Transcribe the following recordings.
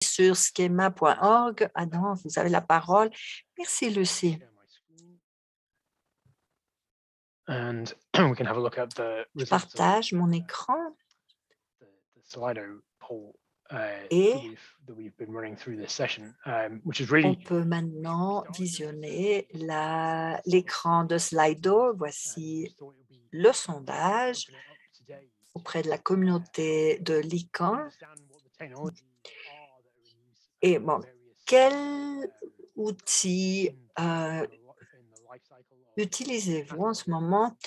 sur schema.org. Adam, vous avez la parole. Merci, Lucie. And we can have a look at the Je results of partage mon écran the Slido poll et that we've been running through this session, which is on really peut maintenant visionner l'écran de Slido. Voici le sondage auprès de la communauté de l'ICANN. Et bon, quels outils utilisez-vous en ce moment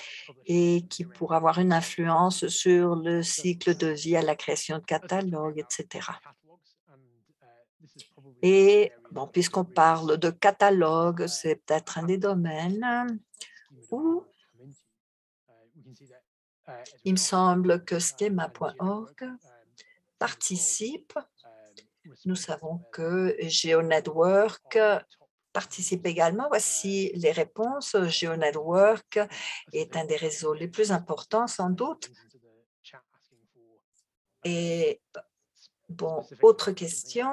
et qui pourraient avoir une influence sur le cycle de vie à la création de catalogues, etc. Et bon, puisqu'on parle de catalogue, c'est peut-être un des domaines où il me semble que schema.org participe. Nous savons que GeoNetwork participe également. Voici les réponses. GeoNetwork est un des réseaux les plus importants, sans doute. Et bon, autre question.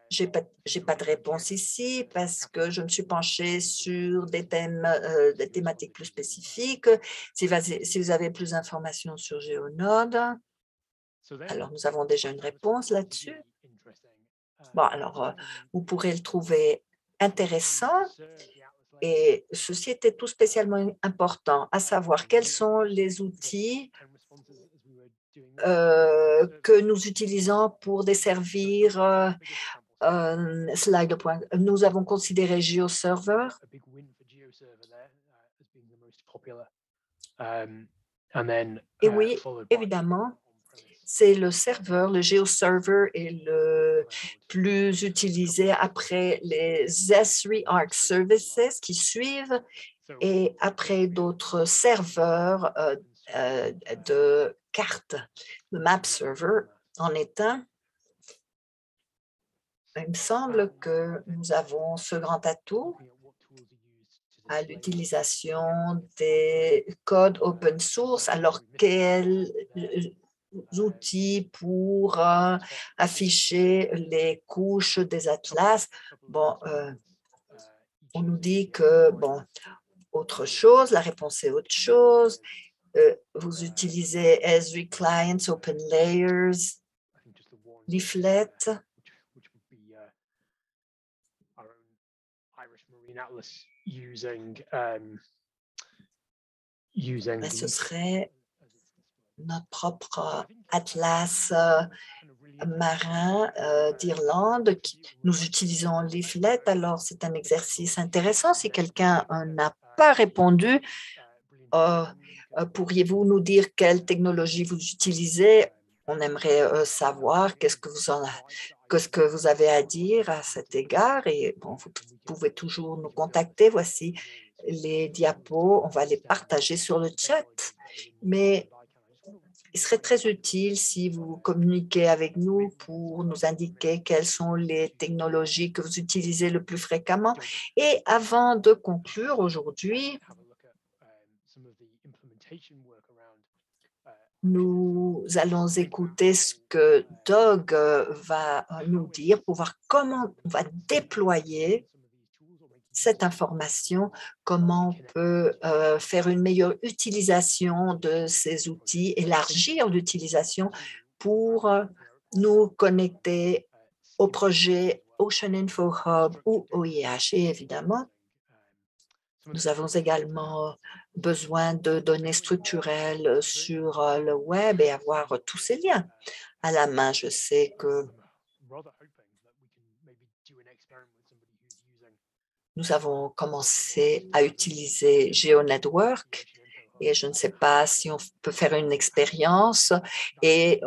Je n'ai pas de réponse ici parce que je me suis penchée sur des thématiques plus spécifiques. Si vous avez plus d'informations sur GeoNode, alors nous avons déjà une réponse là-dessus. Bon, alors, vous pourrez le trouver intéressant et ceci était tout spécialement important, à savoir quels sont les outils que nous utilisons pour desservir Slido. Nous avons considéré GeoServer. Et oui, évidemment, c'est le serveur, le GeoServer est le plus utilisé après les S3 Arc Services qui suivent et après d'autres serveurs de cartes. Le Map Server en est un. Il me semble que nous avons ce grand atout à l'utilisation des codes open source. Alors, quels outils pour afficher les couches des atlas? Bon, on nous dit que, bon, autre chose, la réponse est autre chose. Vous utilisez Esri Clients, Open Layers, Leaflet. Ce serait notre propre atlas marin d'Irlande. Nous utilisons Leaflet, alors c'est un exercice intéressant. Si quelqu'un n'a pas répondu, pourriez-vous nous dire quelle technologie vous utilisez? On aimerait savoir qu'est-ce que vous avez à dire à cet égard. Et bon, vous pouvez toujours nous contacter. Voici les diapos. On va les partager sur le chat. Mais il serait très utile si vous communiquez avec nous pour nous indiquer quelles sont les technologies que vous utilisez le plus fréquemment. Et avant de conclure aujourd'hui, nous allons écouter ce que Doug va nous dire pour voir comment on va déployer cette information, comment on peut faire une meilleure utilisation de ces outils, élargir l'utilisation pour nous connecter au projet Ocean Info Hub ou OIH. Et évidemment, nous avons également besoin de données structurelles sur le web et avoir tous ces liens à la main. Je sais que nous avons commencé à utiliser GeoNetwork et je ne sais pas si on peut faire une expérience et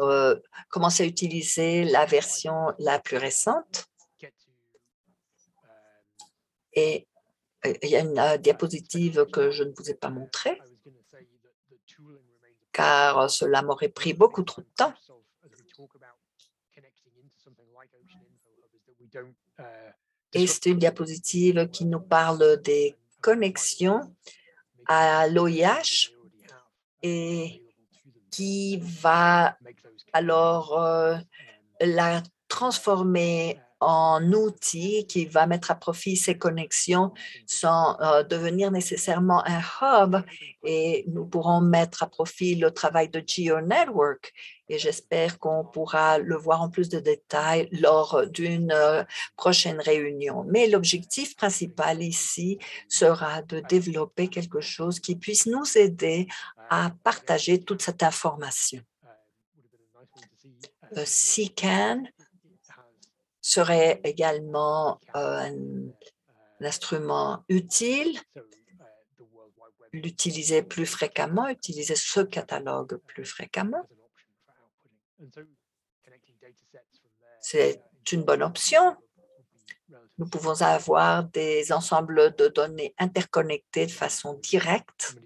commencer à utiliser la version la plus récente. Et il y a une diapositive que je ne vous ai pas montrée, car cela m'aurait pris beaucoup trop de temps. Et c'est une diapositive qui nous parle des connexions à l'OIH et qui va alors la transformer en outil qui va mettre à profit ces connexions sans devenir nécessairement un hub, et nous pourrons mettre à profit le travail de GeoNetwork, et j'espère qu'on pourra le voir en plus de détails lors d'une prochaine réunion. Mais l'objectif principal ici sera de développer quelque chose qui puisse nous aider à partager toute cette information. CCAN serait également un instrument utile, l'utiliser plus fréquemment, utiliser ce catalogue plus fréquemment. C'est une bonne option. Nous pouvons avoir des ensembles de données interconnectés de façon directe,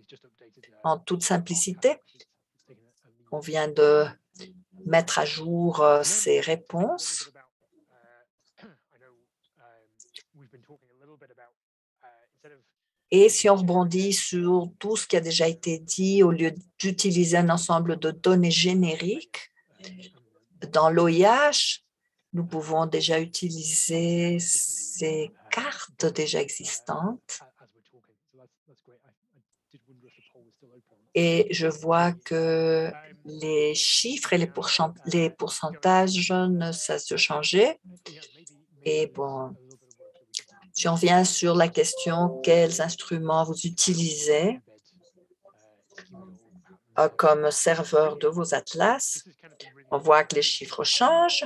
en toute simplicité. On vient de mettre à jour ces réponses. Et si on rebondit sur tout ce qui a déjà été dit, au lieu d'utiliser un ensemble de données génériques, dans l'OIH, nous pouvons déjà utiliser ces cartes déjà existantes. Et je vois que les chiffres et les pourcentages ne cessent de changer. Et bon, si on vient sur la question quels instruments vous utilisez comme serveur de vos atlas, on voit que les chiffres changent.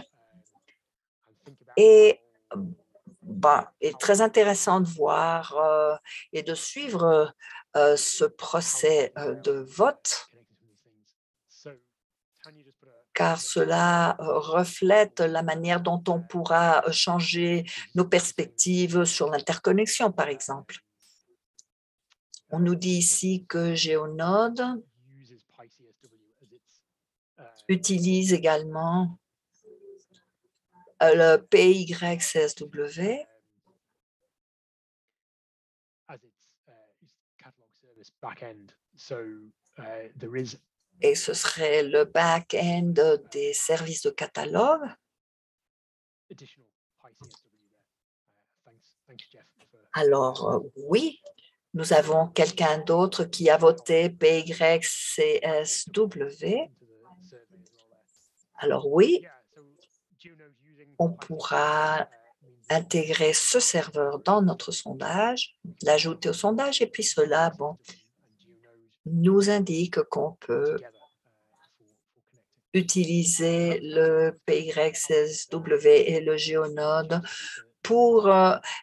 Et est très intéressant de voir et de suivre ce procès de vote, car cela reflète la manière dont on pourra changer nos perspectives sur l'interconnexion, par exemple. On nous dit ici que GeoNode utilise également le PYCSW et ce serait le back-end des services de catalogue. Alors, oui, nous avons quelqu'un d'autre qui a voté PYCSW. Alors, oui, on pourra intégrer ce serveur dans notre sondage, l'ajouter au sondage, et puis cela, nous indique qu'on peut utiliser le PYCSW et le GeoNode pour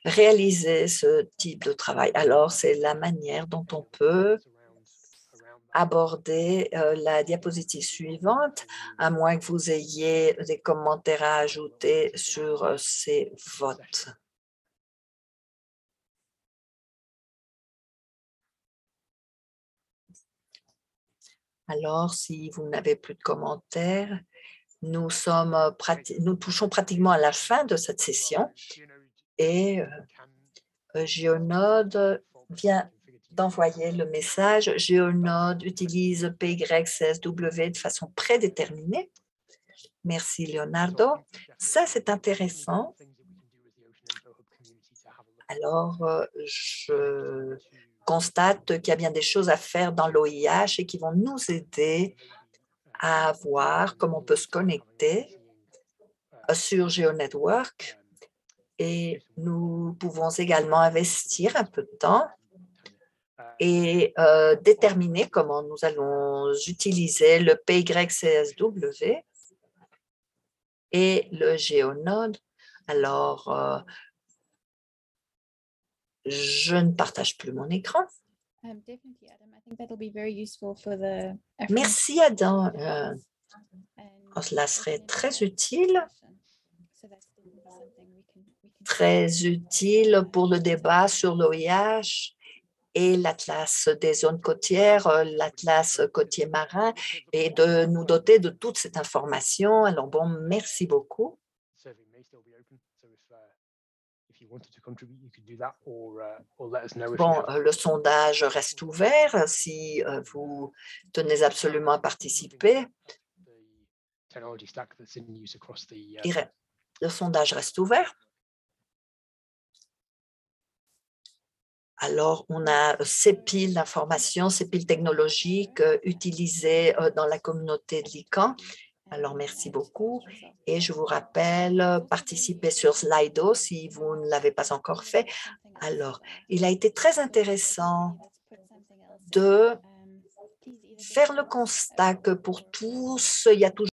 réaliser ce type de travail. Alors, c'est la manière dont on peut aborder la diapositive suivante, à moins que vous ayez des commentaires à ajouter sur ces votes. Alors, si vous n'avez plus de commentaires, nous touchons pratiquement à la fin de cette session et GeoNode vient d'envoyer le message. GeoNode utilise PYCSW de façon prédéterminée. Merci, Leonardo. Ça, c'est intéressant. Alors, je constate qu'il y a bien des choses à faire dans l'OIH et qui vont nous aider à voir comment on peut se connecter sur GeoNetwork. Et nous pouvons également investir un peu de temps et déterminer comment nous allons utiliser le PYCSW et le GeoNode. Alors, je ne partage plus mon écran. Merci, Adam. Cela serait très utile pour le débat sur l'OIH et l'Atlas des zones côtières, l'Atlas côtier marin, et de nous doter de toute cette information. Alors, merci beaucoup. Le sondage reste ouvert si vous tenez absolument à participer. Le sondage reste ouvert. Alors, on a ces piles d'informations, ces piles technologiques utilisées dans la communauté de l'ICANN. Alors, merci beaucoup. Et je vous rappelle, participez sur Slido si vous ne l'avez pas encore fait. Alors, il a été très intéressant de faire le constat que pour tous, il y a toujours